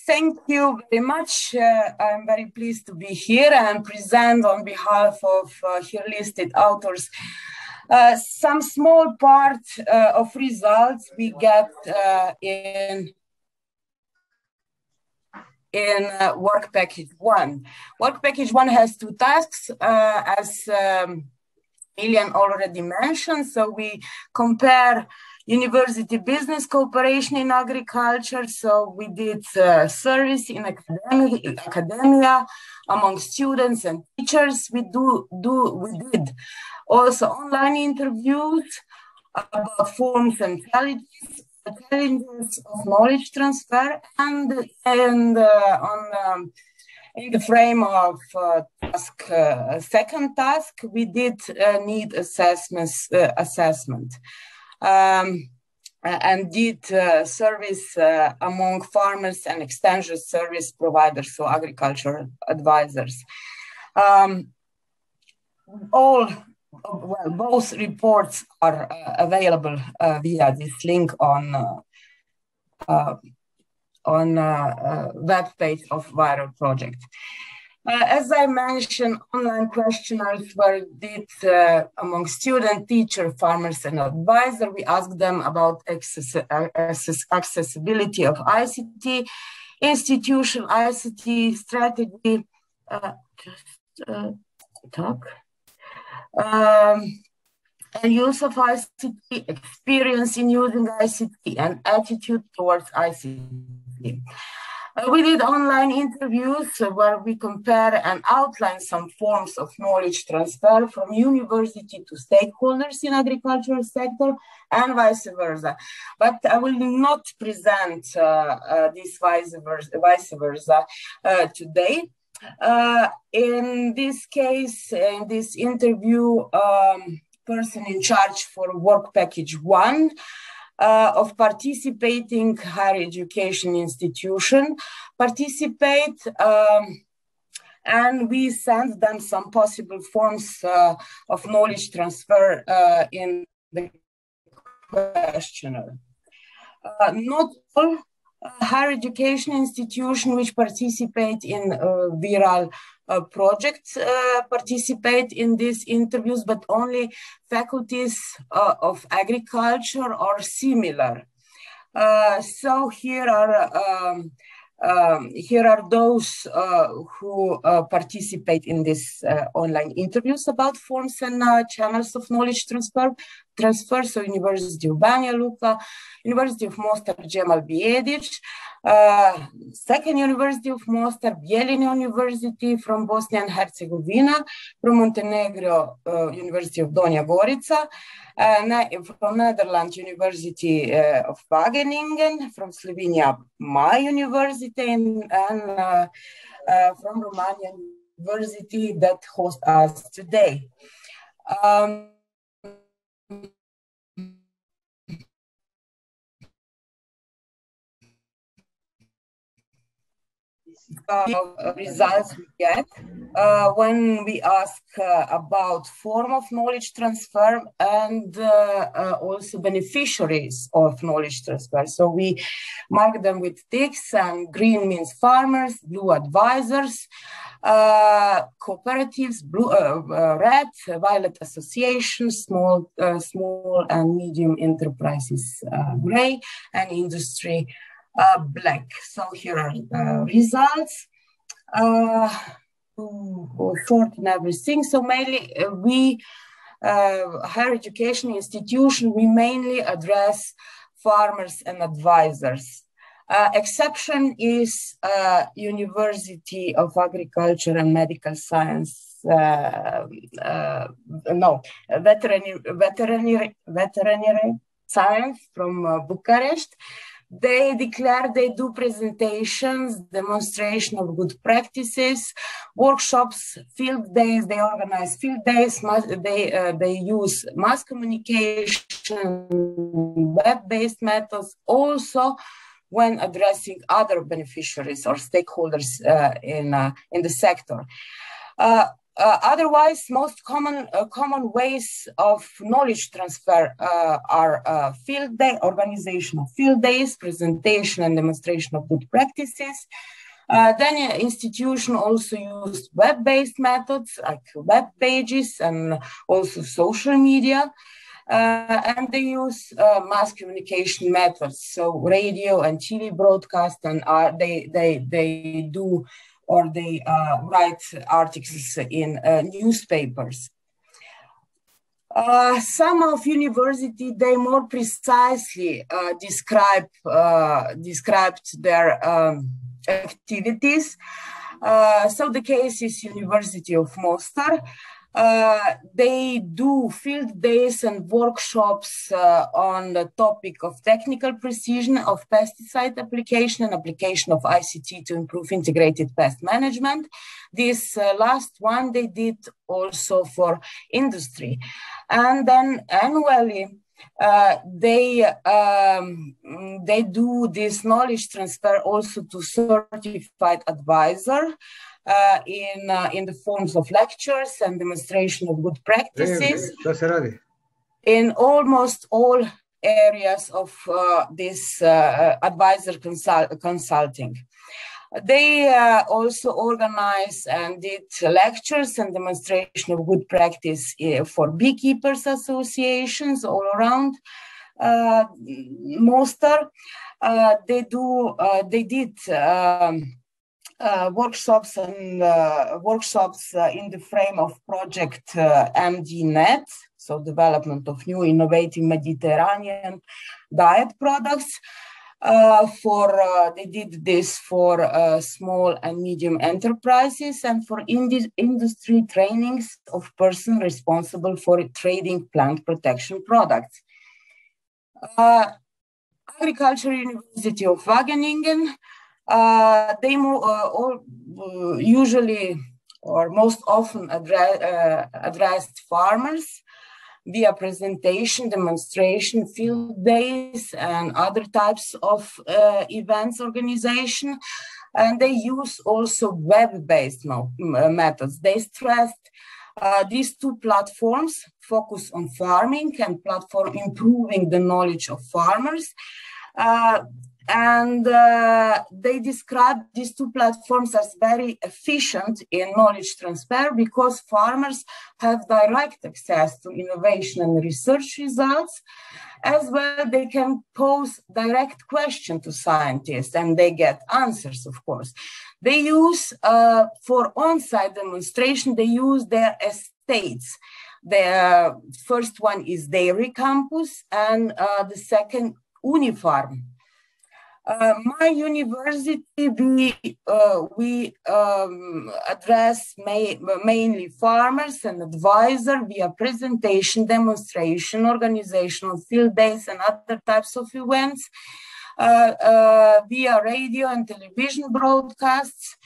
Thank you very much. I'm very pleased to be here and present on behalf of here listed authors some small part of results we get in work package 1. Work package 1 has 2 tasks, as Ilian already mentioned. So we compare university business cooperation in agriculture. So we did service in academia among students and teachers. We did also online interviews about forms and challenges of knowledge transfer, and in the frame of second task, we did need assessment and did service among farmers and extension service providers, so agricultural advisors. Both reports are available via this link on web page of Viral Project. As I mentioned, online questionnaires were did among student, teacher, farmers, and advisor. We asked them about accessibility of ICT, institutional ICT strategy, and use of ICT, experience in using ICT, and attitude towards ICT. We did online interviews where we compare and outline some forms of knowledge transfer from university to stakeholders in agricultural sector and vice versa. But I will not present this vice versa today. In this case, in this interview, person in charge for work package 1 of participating higher education institution participate, and we sent them some possible forms of knowledge transfer in the questionnaire. Not all higher education institutions which participate in viral projects participate in these interviews, but only faculties of agriculture or similar. So here are those who participate in this online interviews about forms and channels of knowledge transfer. So University of Banja Luka, University of Mostar Džemal Bijedić, Second University of Mostar, Bijeljina University from Bosnia and Herzegovina, from Montenegro, University of Donja Gorica, from Netherlands, University of Wageningen, from Slovenia, my university, and from Romania University that hosts us today. Results we get when we ask about form of knowledge transfer and also beneficiaries of knowledge transfer. So we mark them with ticks, and green means farmers, blue advisors, cooperatives, blue, red, violet associations, small and medium enterprises, gray, and industry, black. So here are results. Short and everything. So mainly we, higher education institution, we mainly address farmers and advisors. Exception is University of Agriculture and Medical Science. Veterinary Science from Bucharest. They declare they do presentations, demonstration of good practices, workshops, field days. They organize field days. They use mass communication, web-based methods, also when addressing other beneficiaries or stakeholders in the sector. Otherwise, most common ways of knowledge transfer are field day, organization of field days, presentation and demonstration of good practices. Then institution also used web-based methods like web pages and also social media. And they use mass communication methods, so radio and TV broadcast, and they do or they write articles in newspapers. Some of university, they more precisely described their activities. So the case is University of Mostar. They do field days and workshops on the topic of technical precision of pesticide application and application of ICT to improve integrated pest management. This last one they did also for industry. And then annually, they do this knowledge transfer also to certified advisor in the forms of lectures and demonstration of good practices in almost all areas of this advisor consulting. They also organize and did lectures and demonstration of good practice for beekeepers associations all around Mostar. They did workshops in the frame of project MDNet, so development of new innovative Mediterranean diet products. They did this for small and medium enterprises and for industry trainings of person responsible for trading plant protection products. Agriculture University of Wageningen, they usually or most often addressed farmers via presentation, demonstration, field days, and other types of events organization. And they use also web-based methods. They stressed these two platforms focus on farming and platform improving the knowledge of farmers. They describe these two platforms as very efficient in knowledge transfer because farmers have direct access to innovation and research results. As well, they can pose direct questions to scientists and they get answers, of course. They use, for on-site demonstration, they use their estates. The first one is dairy campus and the second Unifarm. My university, we address mainly farmers and advisor via presentation, demonstration, organizational field days and other types of events, via radio and television broadcasts.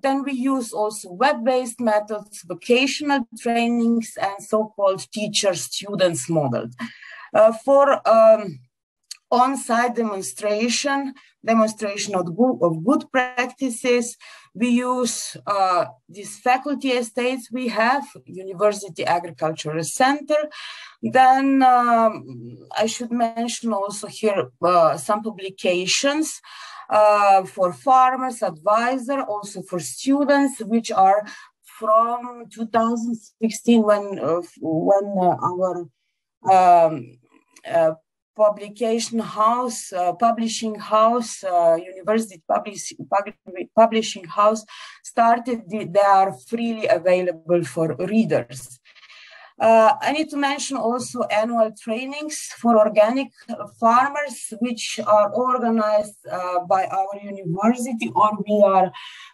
Then we use also web-based methods, vocational trainings, and so-called teacher-students model. For on-site demonstration of good practices, we use these faculty estates we have, University Agricultural Center. Then I should mention also here some publications for farmers, advisor, also for students, which are from 2016 when our publishing house, University Publishing House started. They are freely available for readers. I need to mention also annual trainings for organic farmers, which are organized by our university, or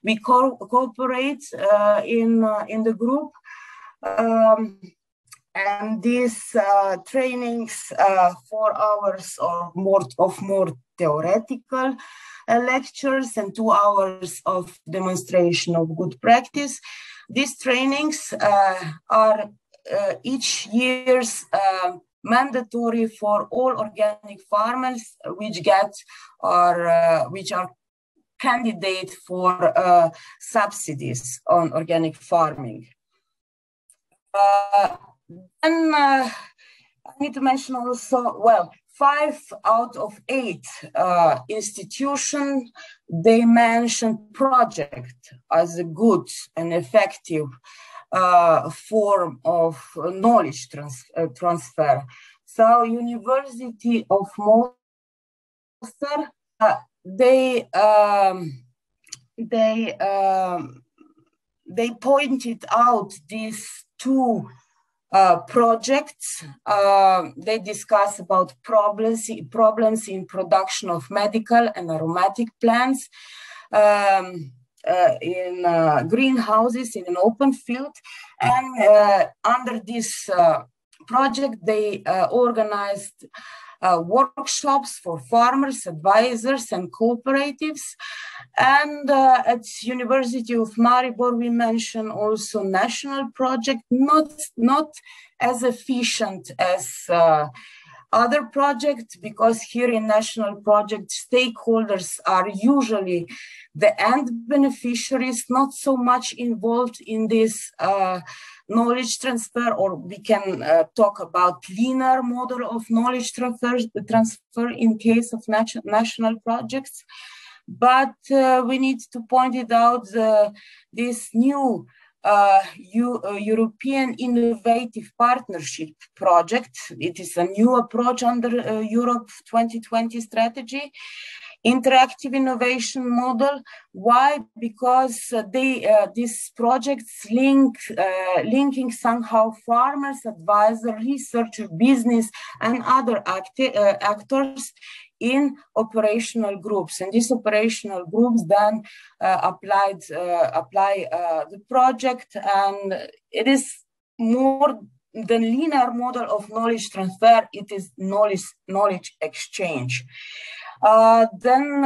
we cooperate in the group. And these trainings, 4 hours or more theoretical lectures and 2 hours of demonstration of good practice. These trainings are each year's mandatory for all organic farmers which are candidate for subsidies on organic farming. Then I need to mention also, well, 5 out of 8 institutions, they mention project as a good and effective form of knowledge transfer. So University of Mostar, they pointed out these 2 projects. They discuss about problems in production of medical and aromatic plants in greenhouses in an open field. And under this project, they organized workshops for farmers, advisors, and cooperatives. And at University of Maribor, we mention also national project, not as efficient as other projects, because here in national project, stakeholders are usually the end beneficiaries, not so much involved in this knowledge transfer, or we can talk about linear model of knowledge transfer in case of national projects. But we need to point it out, this new European Innovative Partnership project. It is a new approach under Europe 2020 strategy. Interactive innovation model. Why? Because these projects linking somehow farmers, advisor, researcher, business, and other actors in operational groups, and these operational groups then apply the project, and it is more than linear model of knowledge transfer. It is knowledge exchange. Then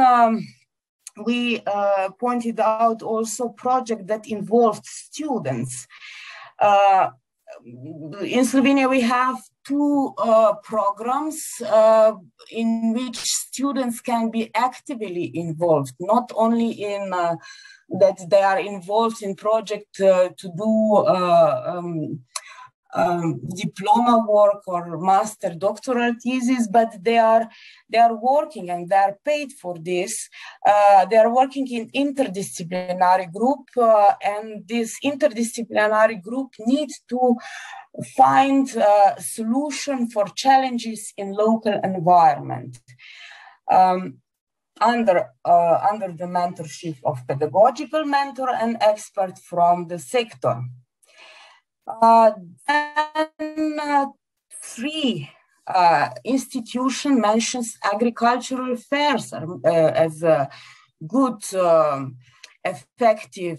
we pointed out also project that involved students. In Slovenia, we have 2 programs in which students can be actively involved, not only in that they are involved in project to do diploma work or master doctoral thesis, but they are working and they are paid for this. They are working in interdisciplinary group, and this interdisciplinary group needs to find a solution for challenges in local environment. Under the mentorship of pedagogical mentor and expert from the sector. Then 3 institution mentions agricultural affairs as a good, effective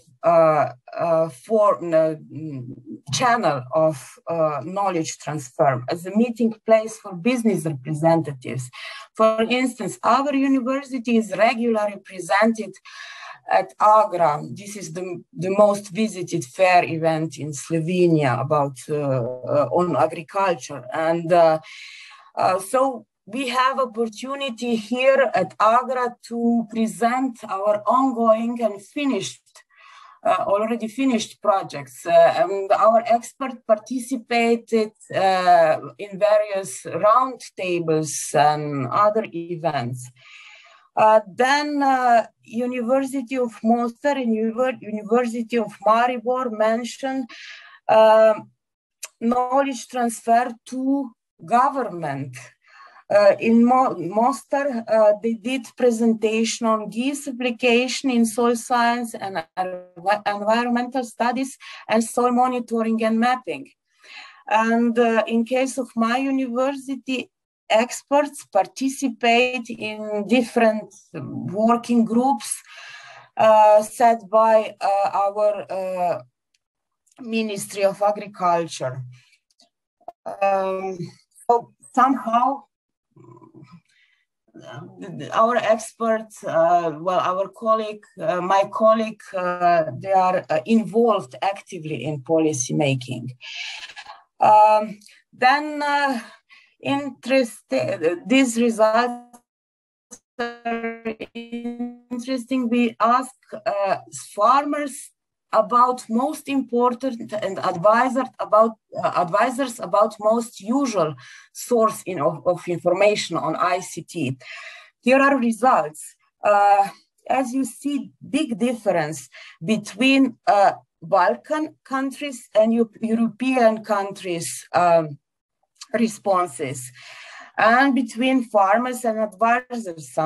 channel of knowledge transfer, as a meeting place for business representatives. For instance, our university is regularly presented at Agra. This is the most visited fair event in Slovenia about on agriculture, and so we have opportunity here at Agra to present our ongoing and already finished projects, and our experts participated in various roundtables and other events. Then University of Mostar and University of Maribor mentioned knowledge transfer to government. In Mostar, they did presentation on GIS application in soil science and environmental studies and soil monitoring and mapping. And in case of my university, experts participate in different working groups set by our Ministry of Agriculture. So somehow our experts, our colleague, my colleague, they are involved actively in policy making. Then these results are interesting. We ask farmers about most important and advisors about most usual source of information on ICT. Here are results. As you see, big difference between Balkan countries and European countries responses, and between farmers and advisors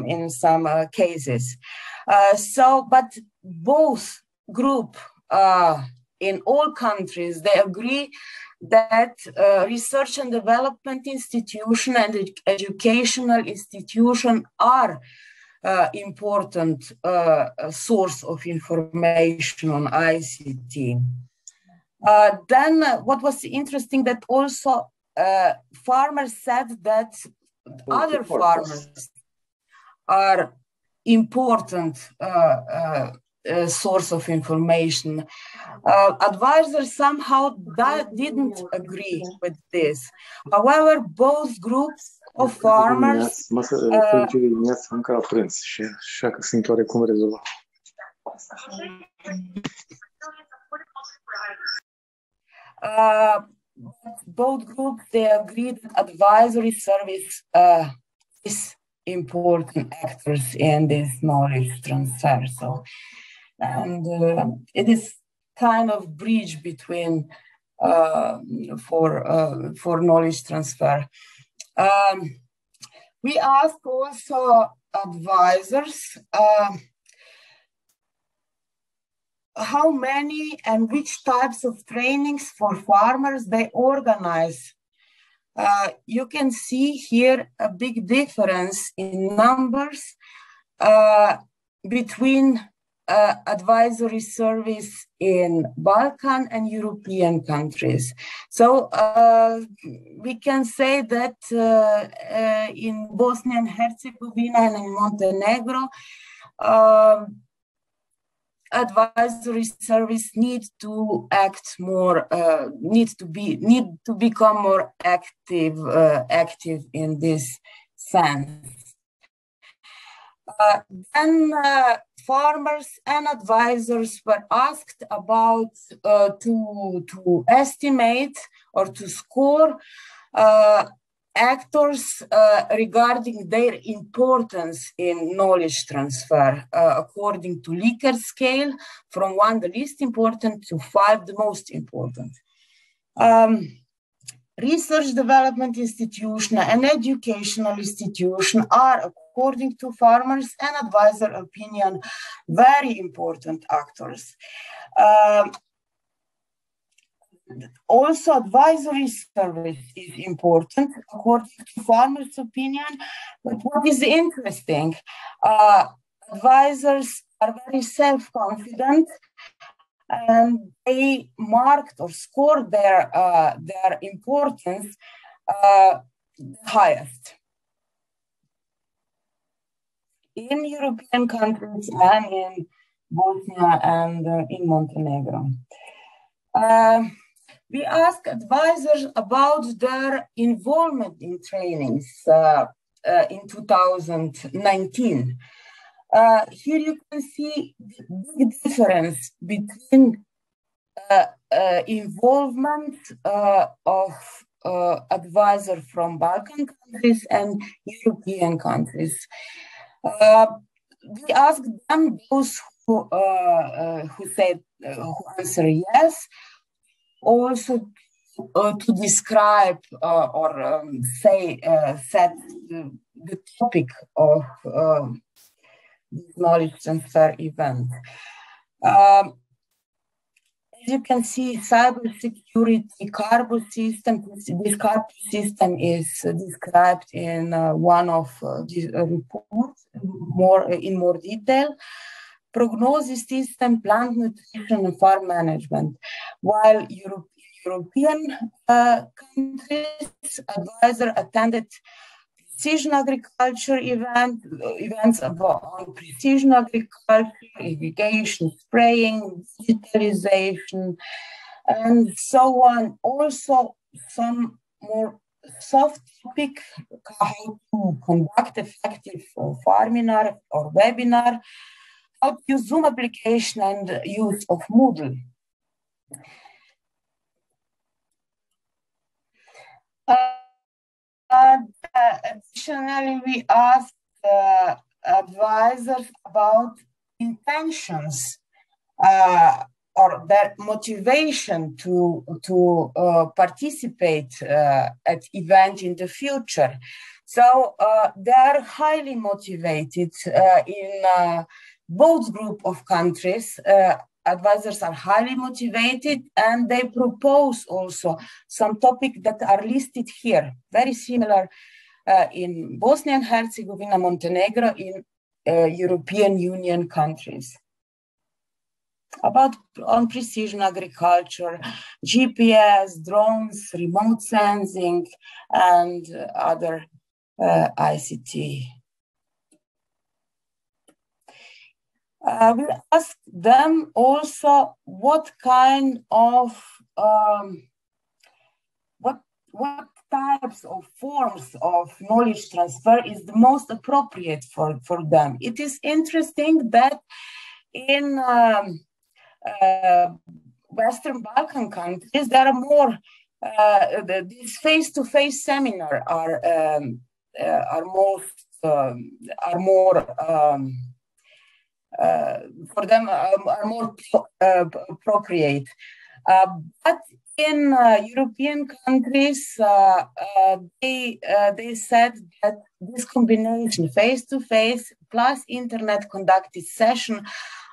in some cases. But both group in all countries, they agree that research and development institution and educational institution are important source of information on ICT. Then what was interesting that also farmers said that other farmers are important source of information. Advisors somehow didn't agree with this. However, both groups of farmers both groups, they agreed that advisory service is important actors in this knowledge transfer. So, and it is kind of bridge between for knowledge transfer. We ask also advisors how many and which types of trainings for farmers they organize. You can see here a big difference in numbers between advisory service in Balkan and European countries. So we can say that in Bosnia and Herzegovina and in Montenegro, advisory service need to act more, need to become more active in this sense. Then farmers and advisors were asked about to estimate or to score actors regarding their importance in knowledge transfer according to Likert scale, from 1 the least important to 5 the most important. Research development institution and educational institution are, according to farmers and advisor opinion, very important actors. Also, advisory service is important, according to farmers' opinion. But what is interesting, advisors are very self-confident, and they marked or scored their importance highest in European countries and in Bosnia and in Montenegro. We asked advisors about their involvement in trainings in 2019. Here you can see the big difference between involvement of advisors from Balkan countries and European countries. We asked them, those who answer yes, also to describe or set the topic of this knowledge transfer event. As you can see, cybersecurity cargo system. This cargo system is described in one of the reports in more detail. Prognosis system, plant nutrition, and farm management. While European countries, advisor attended precision agriculture events about precision agriculture, irrigation, spraying, digitalization, and so on. Also, some more soft topic, how to conduct effective farming or webinar, how to use Zoom application and use of Moodle. Additionally, we asked advisors about intentions or their motivation to participate at event in the future. So they are highly motivated in both group of countries. Advisors are highly motivated, and they propose also some topics that are listed here, very similar in Bosnia and Herzegovina, Montenegro, in European Union countries. About on precision agriculture, GPS, drones, remote sensing, and other ICT. We asked them also what kind of what types of forms of knowledge transfer is the most appropriate for them. It is interesting that in Western Balkan countries there are more these face-to-face seminars are more for them are more appropriate. But in European countries, they said that this combination, face-to-face plus internet-conducted session,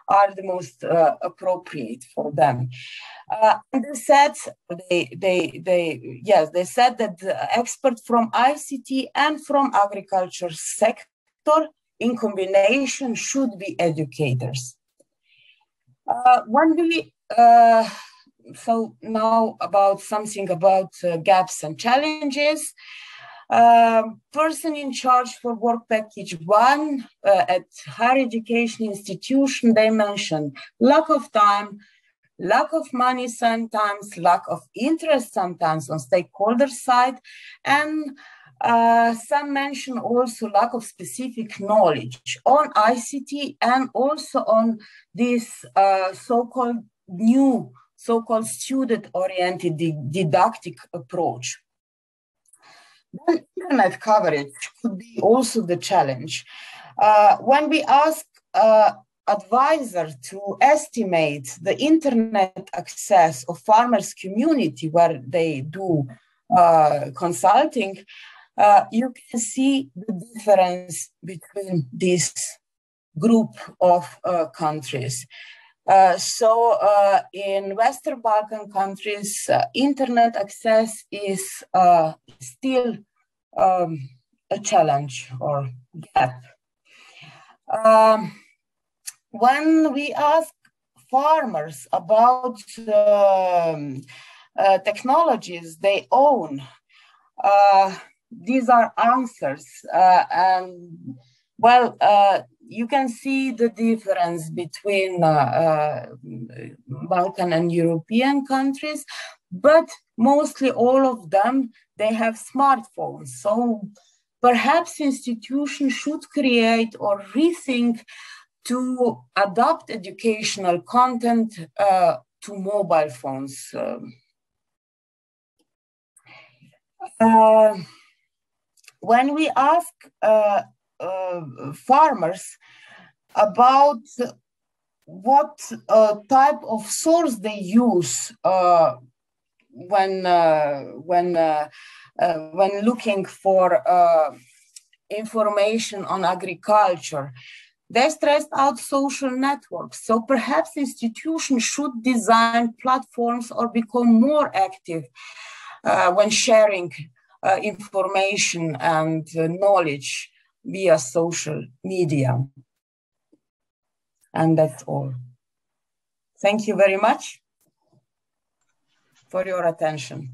are the most appropriate for them. And they said they said that the experts from ICT and from agriculture sector in combination should be educators. When we so now about something about gaps and challenges. Person in charge for work package 1 at higher education institution, they mentioned lack of time, lack of money sometimes, lack of interest sometimes on stakeholder side, and some mention also lack of specific knowledge on ICT and also on this so-called new, so-called student-oriented didactic approach. Then internet coverage could be also the challenge. When we ask advisor to estimate the internet access of farmers' community where they do consulting, you can see the difference between this group of countries. So in Western Balkan countries, internet access is still a challenge or gap. When we ask farmers about technologies they own, these are answers. And well, you can see the difference between Balkan and European countries, but mostly all of them, they have smartphones. So perhaps institutions should create or rethink to adapt educational content to mobile phones. When we ask farmers about what type of source they use when looking for information on agriculture, they stressed out social networks. So perhaps institutions should design platforms or become more active when sharing information and knowledge via social media. And that's all. Thank you very much for your attention.